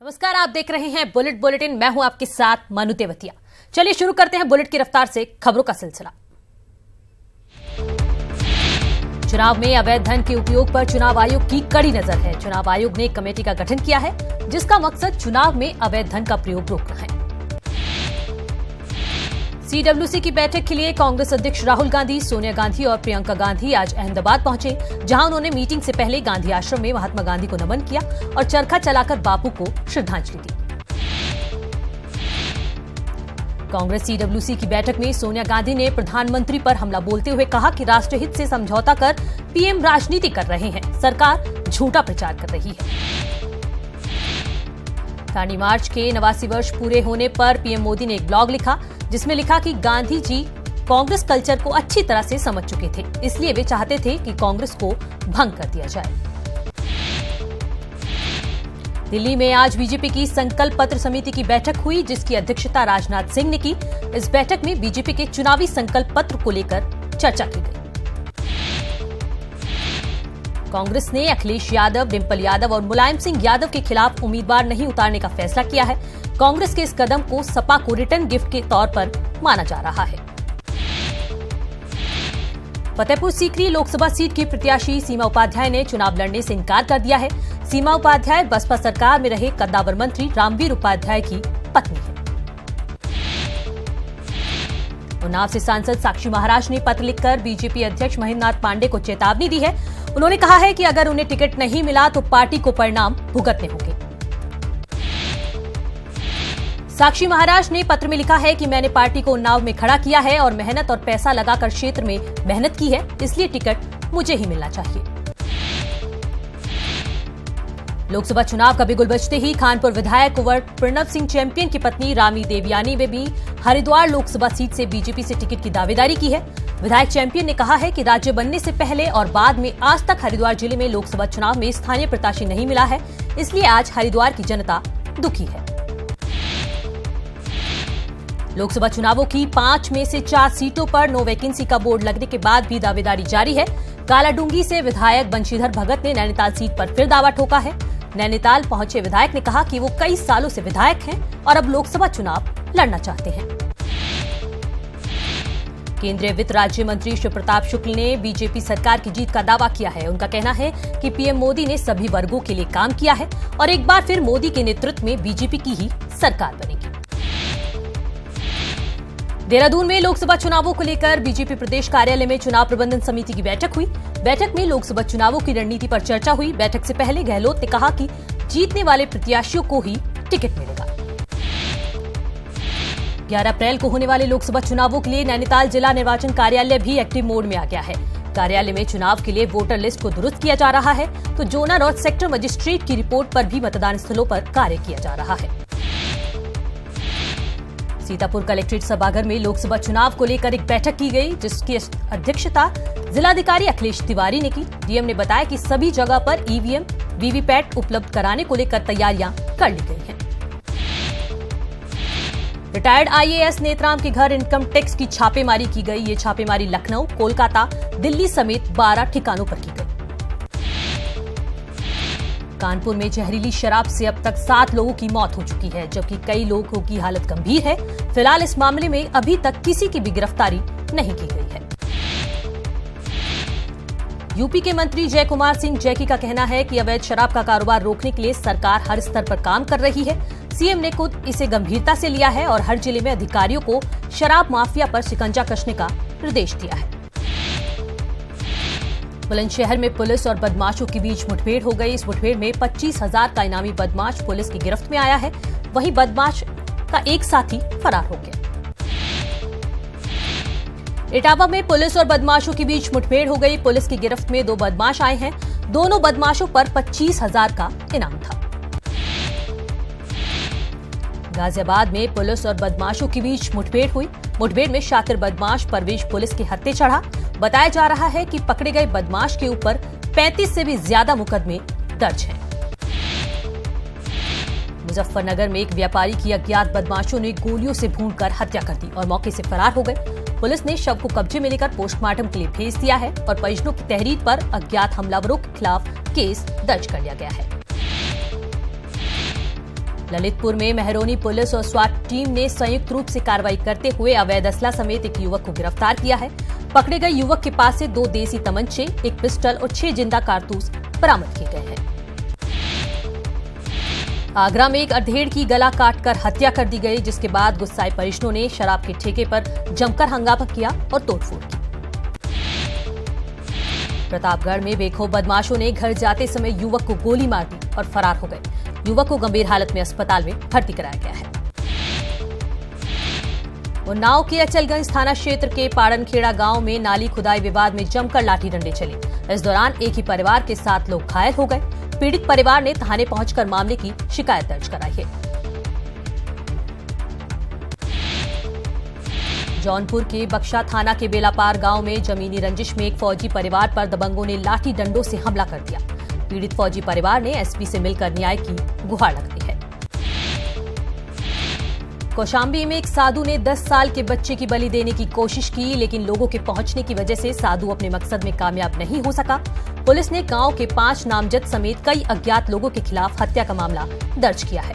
नमस्कार, आप देख रहे हैं बुलेट बुलेटिन। मैं हूं आपके साथ मनु तेवतिया। चलिए शुरू करते हैं बुलेट की रफ्तार से खबरों का सिलसिला। चुनाव में अवैध धन के उपयोग पर चुनाव आयोग की कड़ी नजर है। चुनाव आयोग ने एक कमेटी का गठन किया है जिसका मकसद चुनाव में अवैध धन का प्रयोग रोकना है। सीडब्ल्यूसी की बैठक के लिए कांग्रेस अध्यक्ष राहुल गांधी, सोनिया गांधी और प्रियंका गांधी आज अहमदाबाद पहुंचे, जहां उन्होंने मीटिंग से पहले गांधी आश्रम में महात्मा गांधी को नमन किया और चरखा चलाकर बापू को श्रद्धांजलि दी। कांग्रेस सीडब्ल्यूसी की बैठक में सोनिया गांधी ने प्रधानमंत्री पर हमला बोलते हुए कहा कि राष्ट्रहित से समझौता कर पीएम राजनीति कर रहे हैं, सरकार झूठा प्रचार कर रही है। दांडी मार्च के 89 वर्ष पूरे होने पर पीएम मोदी ने एक ब्लॉग लिखा जिसमें लिखा कि गांधी जी कांग्रेस कल्चर को अच्छी तरह से समझ चुके थे, इसलिए वे चाहते थे कि कांग्रेस को भंग कर दिया जाए। दिल्ली में आज बीजेपी की संकल्प पत्र समिति की बैठक हुई जिसकी अध्यक्षता राजनाथ सिंह ने की। इस बैठक में बीजेपी के चुनावी संकल्प पत्र को लेकर चर्चा की गई। कांग्रेस ने अखिलेश यादव, डिंपल यादव और मुलायम सिंह यादव के खिलाफ उम्मीदवार नहीं उतारने का फैसला किया है। कांग्रेस के इस कदम को सपा को रिटर्न गिफ्ट के तौर पर माना जा रहा है। फतेहपुर सीकरी लोकसभा सीट की प्रत्याशी सीमा उपाध्याय ने चुनाव लड़ने से इनकार कर दिया है। सीमा उपाध्याय बसपा सरकार में रहे कद्दावर मंत्री रामवीर उपाध्याय की पत्नी है। उन्नाव से सांसद साक्षी महाराज ने पत्र लिखकर बीजेपी अध्यक्ष महेंद्रनाथ पांडे को चेतावनी दी है। उन्होंने कहा है कि अगर उन्हें टिकट नहीं मिला तो पार्टी को परिणाम भुगतने होंगे। साक्षी महाराज ने पत्र में लिखा है कि मैंने पार्टी को उन्नाव में खड़ा किया है और मेहनत और पैसा लगाकर क्षेत्र में मेहनत की है, इसलिए टिकट मुझे ही मिलना चाहिए। लोकसभा चुनाव का बिगुल बजते ही खानपुर विधायक कुंवर प्रणव सिंह चैंपियन की पत्नी रामी देवयानी ने भी हरिद्वार लोकसभा सीट से बीजेपी से टिकट की दावेदारी की है। विधायक चैंपियन ने कहा है कि राज्य बनने से पहले और बाद में आज तक हरिद्वार जिले में लोकसभा चुनाव में स्थानीय प्रत्याशी नहीं मिला है, इसलिए आज हरिद्वार की जनता दुखी है। लोकसभा चुनावों की 5 में से 4 सीटों पर नो वैकेंसी का बोर्ड लगने के बाद भी दावेदारी जारी है। कालाडूंगी से विधायक बंशीधर भगत ने नैनीताल सीट पर फिर दावा ठोका है। नैनीताल पहुंचे विधायक ने कहा कि वो कई सालों से विधायक हैं और अब लोकसभा चुनाव लड़ना चाहते हैं। केंद्रीय वित्त राज्य मंत्री शिव प्रताप शुक्ल ने बीजेपी सरकार की जीत का दावा किया है। उनका कहना है कि पीएम मोदी ने सभी वर्गों के लिए काम किया है और एक बार फिर मोदी के नेतृत्व में बीजेपी की ही सरकार बनेगी। देहरादून में लोकसभा चुनावों को लेकर बीजेपी प्रदेश कार्यालय में चुनाव प्रबंधन समिति की बैठक हुई। बैठक में लोकसभा चुनावों की रणनीति पर चर्चा हुई। बैठक से पहले गहलोत ने कहा कि जीतने वाले प्रत्याशियों को ही टिकट मिलेगा। 11 अप्रैल को होने वाले लोकसभा चुनावों के लिए नैनीताल जिला निर्वाचन कार्यालय भी एक्टिव मोड में आ गया है। कार्यालय में चुनाव के लिए वोटर लिस्ट को दुरुस्त किया जा रहा है तो जोनल और सेक्टर मजिस्ट्रेट की रिपोर्ट पर भी मतदान स्थलों पर कार्य किया जा रहा है। सीतापुर कलेक्ट्रेट सभागार में लोकसभा चुनाव को लेकर एक बैठक की गई जिसकी अध्यक्षता जिलाधिकारी अखिलेश तिवारी ने की। डीएम ने बताया कि सभी जगह पर ईवीएम, वीवीपैट उपलब्ध कराने को लेकर तैयारियां कर ली गई हैं। रिटायर्ड आईएएस नेतराम के घर इनकम टैक्स की छापेमारी की गई। ये छापेमारी लखनऊ, कोलकाता, दिल्ली समेत 12 ठिकानों पर की गई। कानपुर में जहरीली शराब से अब तक 7 लोगों की मौत हो चुकी है जबकि कई लोगों की हालत गंभीर है। फिलहाल इस मामले में अभी तक किसी की भी गिरफ्तारी नहीं की गई है। यूपी के मंत्री जय कुमार सिंह जैकी का कहना है कि अवैध शराब का कारोबार रोकने के लिए सरकार हर स्तर पर काम कर रही है। सीएम ने खुद इसे गंभीरता से लिया है और हर जिले में अधिकारियों को शराब माफिया पर शिकंजा कसने का निर्देश दिया है। बुलंदशहर में पुलिस और बदमाशों के बीच मुठभेड़ हो गई। इस मुठभेड़ में 25,000 का इनामी बदमाश पुलिस की गिरफ्त में आया है। वहीं बदमाश का एक साथी फरार हो गया। इटावा में पुलिस और बदमाशों के बीच मुठभेड़ हो गई। पुलिस की गिरफ्त में 2 बदमाश आए हैं। दोनों बदमाशों पर 25,000 का इनाम था। गाजियाबाद में पुलिस और बदमाशों के बीच मुठभेड़ हुई। मुठभेड़ में शातिर बदमाश परवेश पुलिस के हत्थे चढ़ा। बताया जा रहा है कि पकड़े गए बदमाश के ऊपर 35 से भी ज्यादा मुकदमे दर्ज हैं। मुजफ्फरनगर में एक व्यापारी की अज्ञात बदमाशों ने गोलियों से भूनकर हत्या कर दी और मौके से फरार हो गए। पुलिस ने शव को कब्जे में लेकर पोस्टमार्टम के लिए भेज दिया है और परिजनों की तहरीर पर अज्ञात हमलावरों के खिलाफ केस दर्ज कर लिया गया है। ललितपुर में मेहरौनी पुलिस और स्वाट टीम ने संयुक्त रूप से कार्रवाई करते हुए अवैध असला समेत एक युवक को गिरफ्तार किया है। पकड़े गए युवक के पास से 2 देसी तमंचे, एक पिस्टल और 6 जिंदा कारतूस बरामद किए गए हैं। आगरा में एक अधेड़ की गला काटकर हत्या कर दी गई, जिसके बाद गुस्साए परिजनों ने शराब के ठेके पर जमकर हंगामा किया और तोड़फोड़ की। प्रतापगढ़ में बेखौफ बदमाशों ने घर जाते समय युवक को गोली मार दी और फरार हो गए। युवक को गंभीर हालत में अस्पताल में भर्ती कराया गया है। उन्नाव के अचलगंज थाना क्षेत्र के पाड़नखेड़ा गांव में नाली खुदाई विवाद में जमकर लाठी डंडे चले। इस दौरान एक ही परिवार के 7 लोग घायल हो गए। पीड़ित परिवार ने थाने पहुंचकर मामले की शिकायत दर्ज कराई है। जौनपुर के बक्शा थाना के बेलापार गांव में जमीनी रंजिश में एक फौजी परिवार पर दबंगों ने लाठी डंडों से हमला कर दिया। पीड़ित फौजी परिवार ने एसपी से मिलकर न्याय की गुहार लगाई है। कौशाम्बी में एक साधु ने 10 साल के बच्चे की बलि देने की कोशिश की, लेकिन लोगों के पहुंचने की वजह से साधु अपने मकसद में कामयाब नहीं हो सका। पुलिस ने गांव के 5 नामजद समेत कई अज्ञात लोगों के खिलाफ हत्या का मामला दर्ज किया है।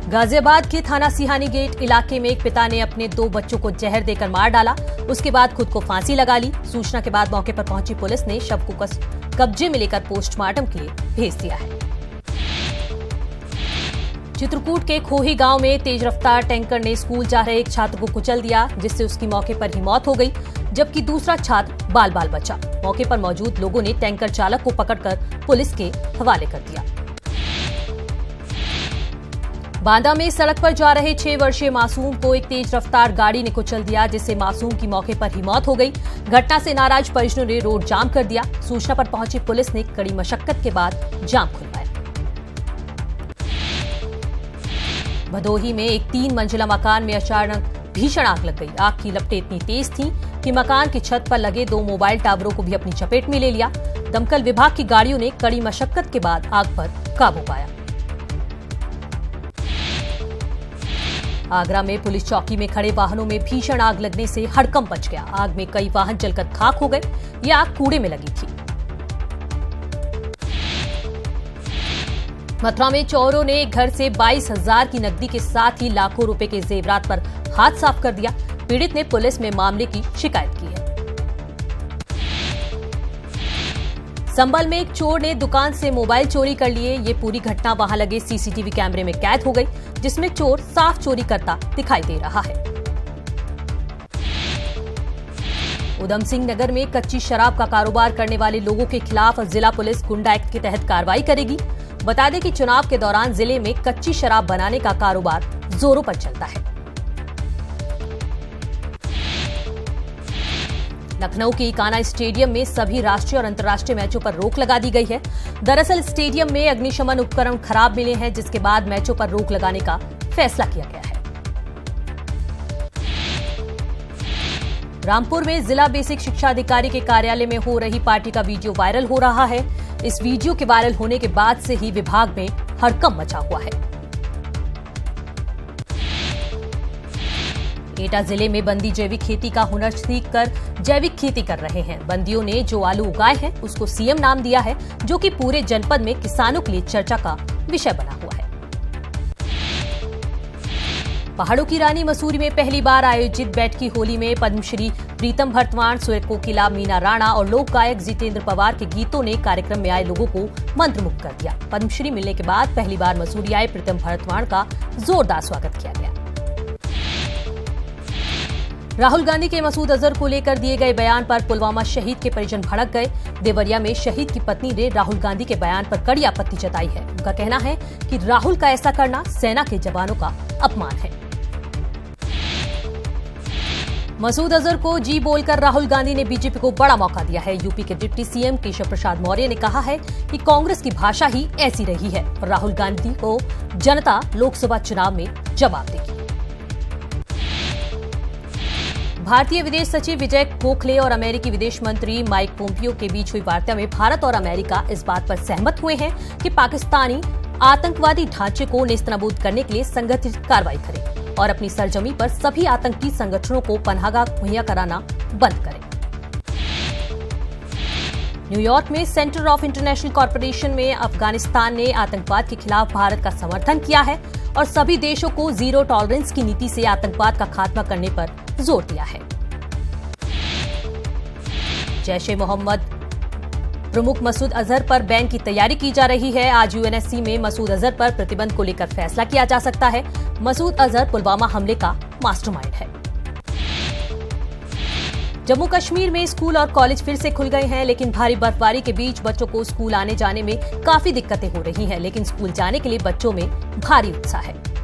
गाजियाबाद के थाना सिहानी गेट इलाके में एक पिता ने अपने 2 बच्चों को जहर देकर मार डाला। उसके बाद खुद को फांसी लगा ली। सूचना के बाद मौके पर पहुंची पुलिस ने शव को कब्जे में लेकर पोस्टमार्टम के लिए भेज दिया है। चित्रकूट के खोही गांव में तेज रफ्तार टैंकर ने स्कूल जा रहे एक छात्र को कुचल दिया, जिससे उसकी मौके पर ही मौत हो गई, जबकि दूसरा छात्र बाल बाल बचा। मौके पर मौजूद लोगों ने टैंकर चालक को पकड़कर पुलिस के हवाले कर दिया। बांदा में सड़क पर जा रहे 6 वर्षीय मासूम को एक तेज रफ्तार गाड़ी ने कुचल दिया, जिससे मासूम की मौके पर ही मौत हो गई। घटना से नाराज परिजनों ने रोड जाम कर दिया। सूचना पर पहुंची पुलिस ने कड़ी मशक्कत के बाद जाम खुलवाया। भदोही में एक 3 मंजिला मकान में अचानक भीषण आग लग गई। आग की लपटें इतनी तेज थीं कि मकान की छत पर लगे 2 मोबाइल टावरों को भी अपनी चपेट में ले लिया। दमकल विभाग की गाड़ियों ने कड़ी मशक्कत के बाद आग पर काबू पाया। आगरा में पुलिस चौकी में खड़े वाहनों में भीषण आग लगने से हड़कंप मच गया। आग में कई वाहन जलकर खाक हो गए। ये आग कूड़े में लगी थी। मथुरा में चोरों ने एक घर से 22,000 की नकदी के साथ ही लाखों रुपए के जेवरात पर हाथ साफ कर दिया। पीड़ित ने पुलिस में मामले की शिकायत की है। संभल में एक चोर ने दुकान से मोबाइल चोरी कर लिए। ये पूरी घटना वहां लगे सीसीटीवी कैमरे में कैद हो गई, जिसमें चोर साफ चोरी करता दिखाई दे रहा है। उधम सिंह नगर में कच्ची शराब का कारोबार करने वाले लोगों के खिलाफ जिला पुलिस गुंडा एक्ट के तहत कार्रवाई करेगी। बता दें कि चुनाव के दौरान जिले में कच्ची शराब बनाने का कारोबार जोरों पर चलता है। लखनऊ के इकाना स्टेडियम में सभी राष्ट्रीय और अंतर्राष्ट्रीय मैचों पर रोक लगा दी गई है। दरअसल स्टेडियम में अग्निशमन उपकरण खराब मिले हैं, जिसके बाद मैचों पर रोक लगाने का फैसला किया गया है। रामपुर में जिला बेसिक शिक्षा अधिकारी के कार्यालय में हो रही पार्टी का वीडियो वायरल हो रहा है। इस वीडियो के वायरल होने के बाद से ही विभाग में हड़कंप मचा हुआ है। एटा जिले में बंदी जैविक खेती का हुनर सीखकर जैविक खेती कर रहे हैं। बंदियों ने जो आलू उगाए हैं उसको सीएम नाम दिया है, जो कि पूरे जनपद में किसानों के लिए चर्चा का विषय बना हुआ है। पहाड़ों की रानी मसूरी में पहली बार आयोजित बैठकी होली में पद्मश्री प्रीतम भरतवाण, सुर कोकिला मीना राणा और लोक गायक जितेंद्र पवार के गीतों ने कार्यक्रम में आए लोगों को मंत्रमुग्ध कर दिया। पद्मश्री मिलने के बाद पहली बार मसूरी आए प्रीतम भरतवाण का जोरदार स्वागत किया गया। राहुल गांधी के मसूद अजहर को लेकर दिए गए बयान पर पुलवामा शहीद के परिजन भड़क गए। देवरिया में शहीद की पत्नी ने राहुल गांधी के बयान पर कड़ी आपत्ति जताई है। उनका कहना है कि राहुल का ऐसा करना सेना के जवानों का अपमान है। मसूद अजहर को जी बोलकर राहुल गांधी ने बीजेपी को बड़ा मौका दिया है। यूपी के डिप्टी सीएम केशव प्रसाद मौर्य ने कहा है कि कांग्रेस की भाषा ही ऐसी रही है और राहुल गांधी को जनता लोकसभा चुनाव में जवाब देगी। भारतीय विदेश सचिव विजय गोखले और अमेरिकी विदेश मंत्री माइक पोम्पियो के बीच हुई वार्ता में भारत और अमेरिका इस बात पर सहमत हुए हैं कि पाकिस्तानी आतंकवादी ढांचे को नेस्तनाबूद करने के लिए संगठित कार्रवाई करें और अपनी सरजमी पर सभी आतंकी संगठनों को पनाहगाह मुहैया कराना बंद करें। न्यूयॉर्क में सेंटर ऑफ इंटरनेशनल कॉरपोरेशन में अफगानिस्तान ने आतंकवाद के खिलाफ भारत का समर्थन किया है और सभी देशों को जीरो टॉलरेंस की नीति से आतंकवाद का खात्मा करने पर जोर दिया है। जैश-ए-मोहम्मद प्रमुख मसूद अजहर पर बैन की तैयारी की जा रही है। आज यूएनएससी में मसूद अजहर पर प्रतिबंध को लेकर फैसला किया जा सकता है। मसूद अजहर पुलवामा हमले का मास्टरमाइंड है। जम्मू कश्मीर में स्कूल और कॉलेज फिर से खुल गए हैं, लेकिन भारी बर्फबारी के बीच बच्चों को स्कूल आने जाने में काफी दिक्कतें हो रही हैं। लेकिन स्कूल जाने के लिए बच्चों में भारी उत्साह है।